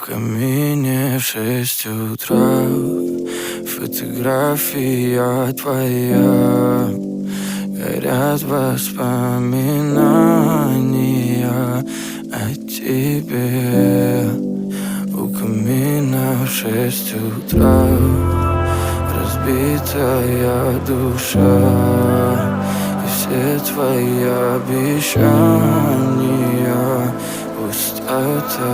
камине в 6 утра фотография твоя. Горят воспоминания о тебе. У камина в 6 утра разбитая душа, и все твои обещания пустота.